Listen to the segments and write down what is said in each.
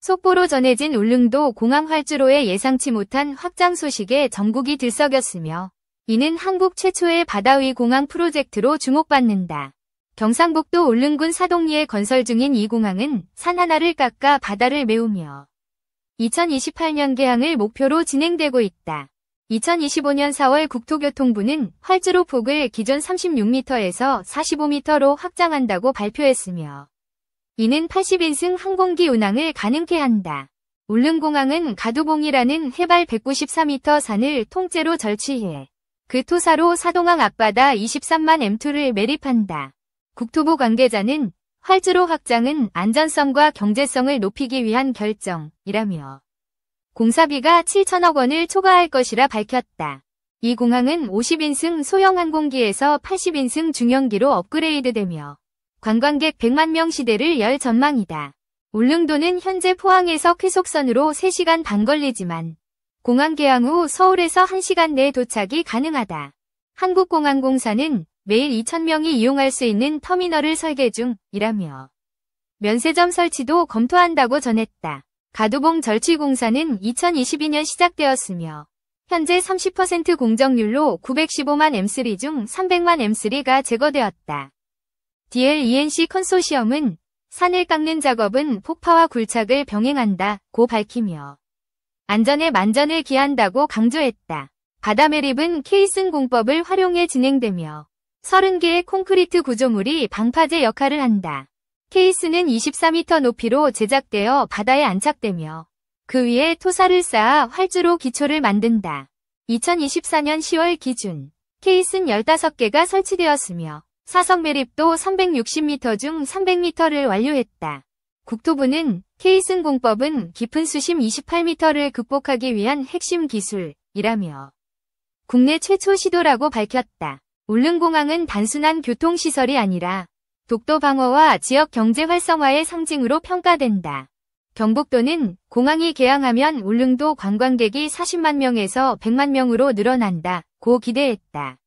속보로 전해진 울릉도 공항 활주로의 예상치 못한 확장 소식에 전국이 들썩였으며 이는 한국 최초의 바다 위 공항 프로젝트로 주목받는다. 경상북도 울릉군 사동리에 건설 중인 이 공항은 산 하나를 깎아 바다를 메우며 2028년 개항을 목표로 진행되고 있다. 2025년 4월 국토교통부는 활주로 폭을 기존 36m에서 45m로 확장한다고 발표했으며 이는 80인승 항공기 운항을 가능케 한다. 울릉공항은 가두봉이라는 해발 194m 산을 통째로 절취해 그 토사로 사동항 앞바다 23만 m2를 매립한다. 국토부 관계자는 활주로 확장은 안전성과 경제성을 높이기 위한 결정이라며 공사비가 7천억 원을 초과할 것이라 밝혔다. 이 공항은 50인승 소형 항공기에서 80인승 중형기로 업그레이드되며 관광객 100만 명 시대를 열 전망이다. 울릉도는 현재 포항에서 쾌속선으로 3시간 반 걸리지만 공항 개항 후 서울에서 1시간 내에 도착이 가능하다. 한국공항공사는 매일 2,000명이 이용할 수 있는 터미널을 설계 중이라며 면세점 설치도 검토한다고 전했다. 가두봉 절취공사는 2022년 시작되었으며 현재 30% 공정률로 915만 M3 중 300만 M3가 제거되었다. DLENC 컨소시엄은 산을 깎는 작업은 폭파와 굴착을 병행한다고 밝히며 안전에 만전을 기한다고 강조했다. 바다 매립은 케이슨 공법을 활용해 진행되며 30개의 콘크리트 구조물이 방파제 역할을 한다. 케이스는 24m 높이로 제작되어 바다에 안착되며 그 위에 토사를 쌓아 활주로 기초를 만든다. 2024년 10월 기준 케이스는 15개가 설치되었으며 사석 매립도 360m 중 300m를 완료했다. 국토부는 케이슨 공법은 깊은 수심 28m를 극복하기 위한 핵심 기술이라며 국내 최초 시도라고 밝혔다. 울릉공항은 단순한 교통시설이 아니라 독도 방어와 지역 경제 활성화의 상징으로 평가된다. 경북도는 공항이 개항하면 울릉도 관광객이 40만 명에서 100만 명으로 늘어난다고 기대했다.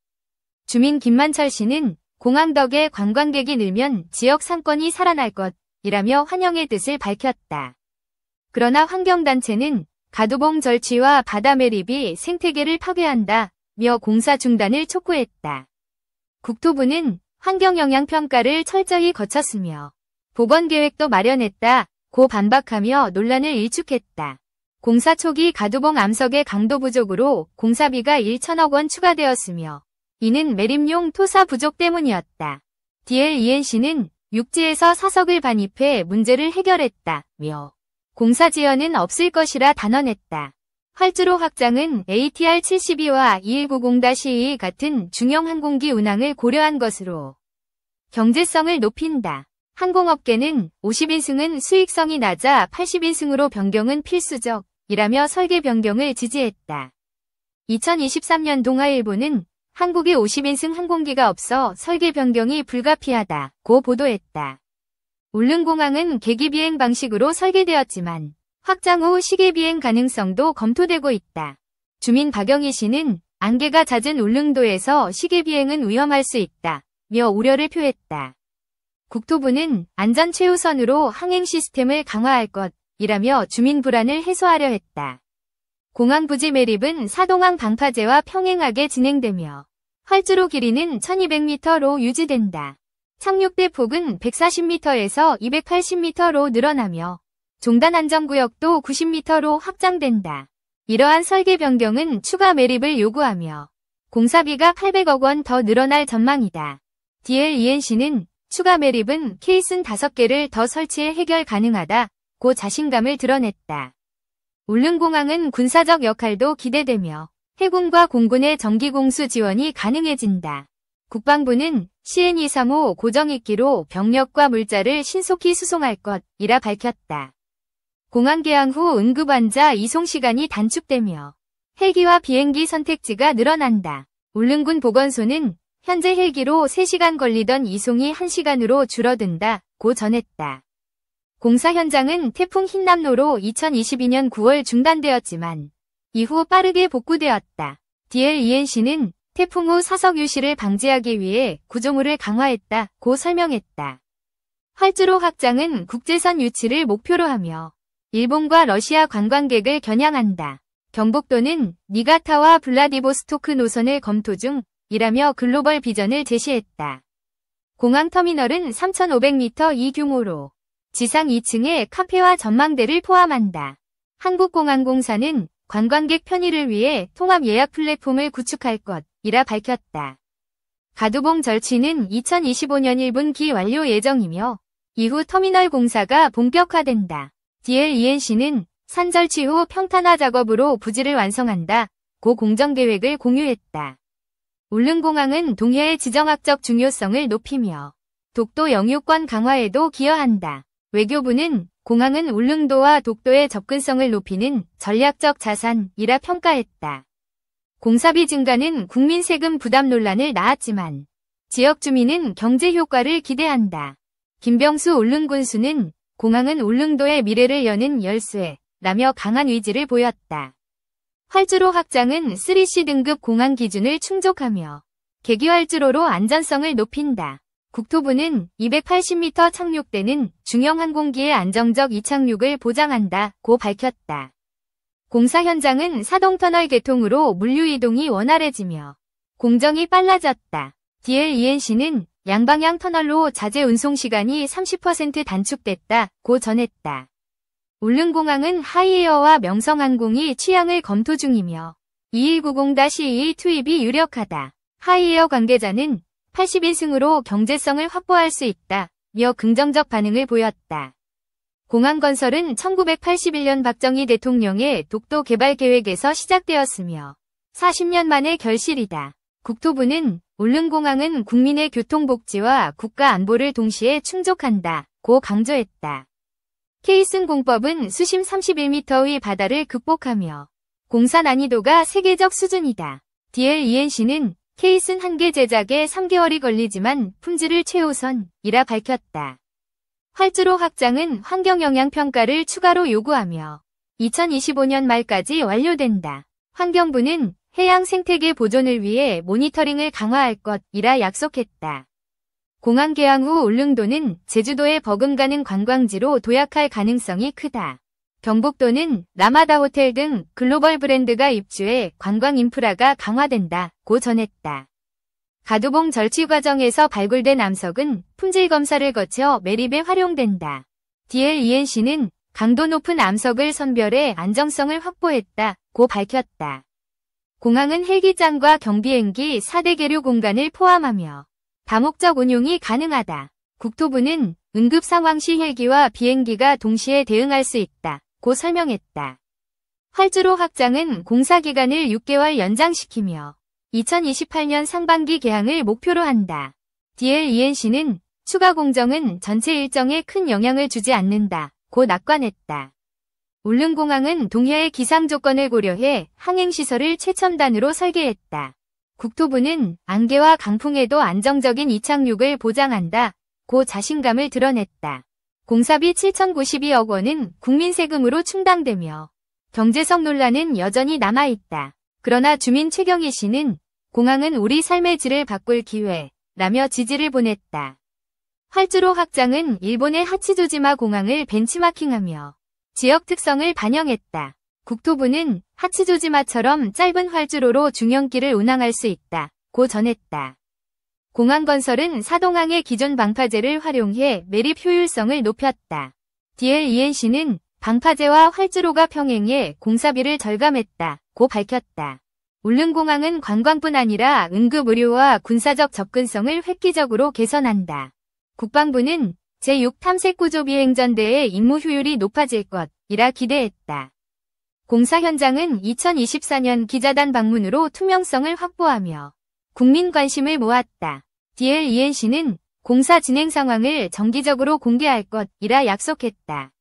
주민 김만철 씨는 공항 덕에 관광객이 늘면 지역 상권이 살아날 것이라며 환영의 뜻을 밝혔다. 그러나 환경단체는 가두봉 절취와 바다 매립이 생태계를 파괴한다며 공사 중단을 촉구했다. 국토부는 환경영향평가를 철저히 거쳤으며 복원계획도 마련했다고 반박하며 논란을 일축했다. 공사 초기 가두봉 암석의 강도 부족으로 공사비가 1천억 원 추가되었으며 이는 매립용 토사 부족 때문이었다. DLENC는 육지에서 사석을 반입해 문제를 해결했다며 공사 지연은 없을 것이라 단언했다. 활주로 확장은 ATR-72와 2190-2 같은 중형 항공기 운항을 고려한 것으로 경제성을 높인다. 항공업계는 50인승은 수익성이 낮아 80인승으로 변경은 필수적이라며 설계 변경을 지지했다. 2023년 동아일보는 한국에 50인승 항공기가 없어 설계 변경이 불가피하다고 보도했다. 울릉공항은 계기비행 방식으로 설계되었지만 확장 후 시계비행 가능성도 검토되고 있다. 주민 박영희 씨는 안개가 잦은 울릉도에서 시계비행은 위험할 수 있다며 우려를 표했다. 국토부는 안전 최우선으로 항행 시스템을 강화할 것이라며 주민 불안을 해소하려 했다. 공항 부지 매립은 사동항 방파제와 평행하게 진행되며 활주로 길이는 1200m로 유지된다. 착륙대 폭은 140m에서 280m로 늘어나며 종단 안전구역도 90m로 확장된다. 이러한 설계 변경은 추가 매립을 요구하며 공사비가 800억 원 더 늘어날 전망이다. DLENC는 추가 매립은 케이슨 5개를 더 설치해 해결 가능하다고 자신감을 드러냈다. 울릉공항은 군사적 역할도 기대되며 해군과 공군의 정기공수 지원이 가능해진다. 국방부는 CN-235 고정익기로 병력과 물자를 신속히 수송할 것이라 밝혔다. 공항 개항 후 응급환자 이송 시간이 단축되며 헬기와 비행기 선택지가 늘어난다. 울릉군 보건소는 현재 헬기로 3시간 걸리던 이송이 1시간으로 줄어든다고 전했다. 공사 현장은 태풍 흰남노로 2022년 9월 중단되었지만 이후 빠르게 복구되었다. DLENC는 태풍 후 사석 유실을 방지하기 위해 구조물을 강화했다고 설명했다. 활주로 확장은 국제선 유치를 목표로 하며 일본과 러시아 관광객을 겨냥한다. 경복도는 니가타와 블라디보스토크 노선을 검토 중이라며 글로벌 비전을 제시했다. 공항 터미널은 3,500m 이 규모로 지상 2층에 카페와 전망대를 포함한다. 한국공항공사는 관광객 편의를 위해 통합 예약 플랫폼을 구축할 것이라 밝혔다. 가두봉 절취는 2025년 1분기 완료 예정이며 이후 터미널 공사가 본격화된다. DLENC는 산절취 후 평탄화 작업으로 부지를 완성한다. 고 공정계획을 공유했다. 울릉공항은 동해의 지정학적 중요성을 높이며 독도 영유권 강화에도 기여한다. 외교부는 공항은 울릉도와 독도의 접근성을 높이는 전략적 자산이라 평가했다. 공사비 증가는 국민 세금 부담 논란을 낳았지만 지역 주민은 경제 효과를 기대한다. 김병수 울릉군수는 공항은 울릉도의 미래를 여는 열쇠라며 강한 의지를 보였다. 활주로 확장은 3C 등급 공항 기준을 충족하며 계기 활주로로 안전성을 높인다. 국토부는 280m 착륙대는 중형 항공기의 안정적 이착륙을 보장한다고 밝혔다. 공사 현장은 사동터널 개통으로 물류 이동이 원활해지며 공정이 빨라졌다. DLENC는 양방향 터널로 자재 운송 시간이 30% 단축됐다고 전했다. 울릉공항은 하이에어와 명성항공이 취향을 검토 중이며 2190-2 투입이 유력하다. 하이에어 관계자는 80인승으로 경제성을 확보할 수 있다며 긍정적 반응을 보였다. 공항 건설은 1981년 박정희 대통령의 독도 개발 계획에서 시작되었으며 40년 만의 결실이다. 국토부는 울릉공항은 국민의 교통복지와 국가 안보를 동시에 충족한다고 강조했다. 케이슨 공법은 수심 31m의 바다를 극복하며 공사 난이도가 세계적 수준이다. DLENC는 케이슨 한 개 제작에 3개월이 걸리지만 품질을 최우선이라 밝혔다. 활주로 확장은 환경영향평가를 추가로 요구하며 2025년 말까지 완료된다. 환경부는 해양 생태계 보존을 위해 모니터링을 강화할 것이라 약속했다. 공항 개항 후 울릉도는 제주도에 버금가는 관광지로 도약할 가능성이 크다. 경복도는 라마다 호텔 등 글로벌 브랜드가 입주해 관광 인프라가 강화된다고 전했다. 가두봉 절취 과정에서 발굴된 암석은 품질 검사를 거쳐 매립에 활용된다. DLENC는 강도 높은 암석을 선별해 안정성을 확보했다고 밝혔다. 공항은 헬기장과 경비행기 4대 계류 공간을 포함하며 다목적 운용이 가능하다. 국토부는 응급 상황 시 헬기와 비행기가 동시에 대응할 수 있다고 설명했다. 활주로 확장은 공사 기간을 6개월 연장시키며 2028년 상반기 개항을 목표로 한다. DLENC는 추가 공정은 전체 일정에 큰 영향을 주지 않는다고 낙관했다. 울릉공항은 동해의 기상 조건을 고려해 항행시설을 최첨단으로 설계했다. 국토부는 안개와 강풍에도 안정적인 이착륙을 보장한다고 자신감을 드러냈다. 공사비 7,092억 원은 국민 세금으로 충당되며 경제성 논란은 여전히 남아있다. 그러나 주민 최경희 씨는 공항은 우리 삶의 질을 바꿀 기회라며 지지를 보냈다. 활주로 확장은 일본의 하치조지마 공항을 벤치마킹하며 지역 특성을 반영했다. 국토부는 하치조지마처럼 짧은 활주로로 중형길을 운항할 수 있다고 전했다. 공항 건설은 사동항의 기존 방파제를 활용해 매립 효율성을 높였다. DLENC는 방파제와 활주로가 평행해 공사비를 절감했다고 밝혔다. 울릉공항은 관광뿐 아니라 응급 의료와 군사적 접근성을 획기적으로 개선한다. 국방부는 제6탐색구조 비행전대의 임무 효율이 높아질 것이라 기대했다. 공사 현장은 2024년 기자단 방문으로 투명성을 확보하며 국민 관심을 모았다. DLENC는 공사 진행 상황을 정기적으로 공개할 것이라 약속했다.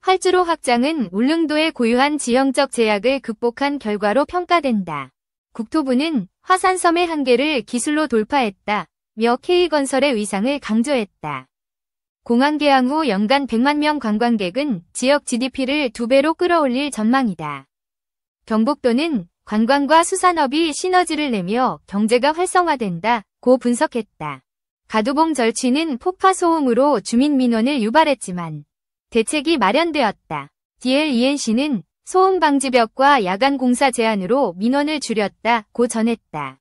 활주로 확장은 울릉도의 고유한 지형적 제약을 극복한 결과로 평가된다. 국토부는 화산섬의 한계를 기술로 돌파했다며 K건설의 위상을 강조했다. 공항 개항 후 연간 100만 명 관광객은 지역 GDP를 2배로 끌어올릴 전망이다. 경복도는 관광과 수산업이 시너지를 내며 경제가 활성화된다고 분석했다. 가두봉 절취는 폭파 소음으로 주민 민원을 유발했지만 대책이 마련되었다. DLENC는 소음 방지벽과 야간 공사 제한으로 민원을 줄였다고 전했다.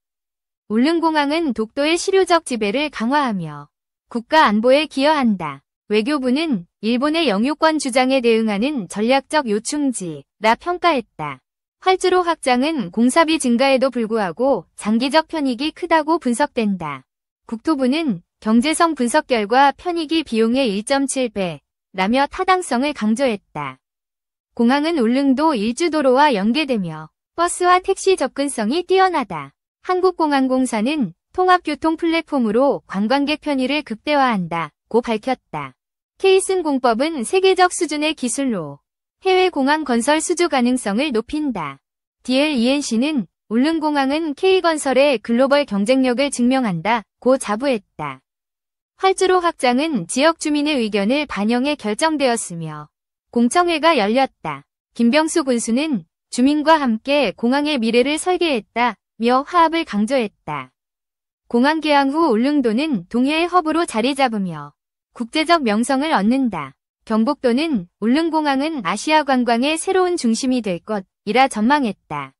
울릉공항은 독도의 실효적 지배를 강화하며 국가 안보에 기여한다. 외교부는 일본의 영유권 주장에 대응하는 전략적 요충지라 평가했다. 활주로 확장은 공사비 증가에도 불구하고 장기적 편익이 크다고 분석된다. 국토부는 경제성 분석 결과 편익이 비용의 1.7배라며 타당성을 강조했다. 공항은 울릉도 일주도로와 연계되며 버스와 택시 접근성이 뛰어나다. 한국공항공사는 통합교통 플랫폼으로 관광객 편의를 극대화한다고 밝혔다. 케이슨공법은 세계적 수준의 기술로 해외 공항 건설 수주 가능성을 높인다. DLENC는 울릉공항은 K건설의 글로벌 경쟁력을 증명한다고 자부했다. 활주로 확장은 지역 주민의 의견을 반영해 결정되었으며 공청회가 열렸다. 김병수 군수는 주민과 함께 공항의 미래를 설계했다며 화합을 강조했다. 공항 개항 후 울릉도는 동해의 허브로 자리 잡으며 국제적 명성을 얻는다. 경북도는 울릉공항은 아시아 관광의 새로운 중심이 될 것이라 전망했다.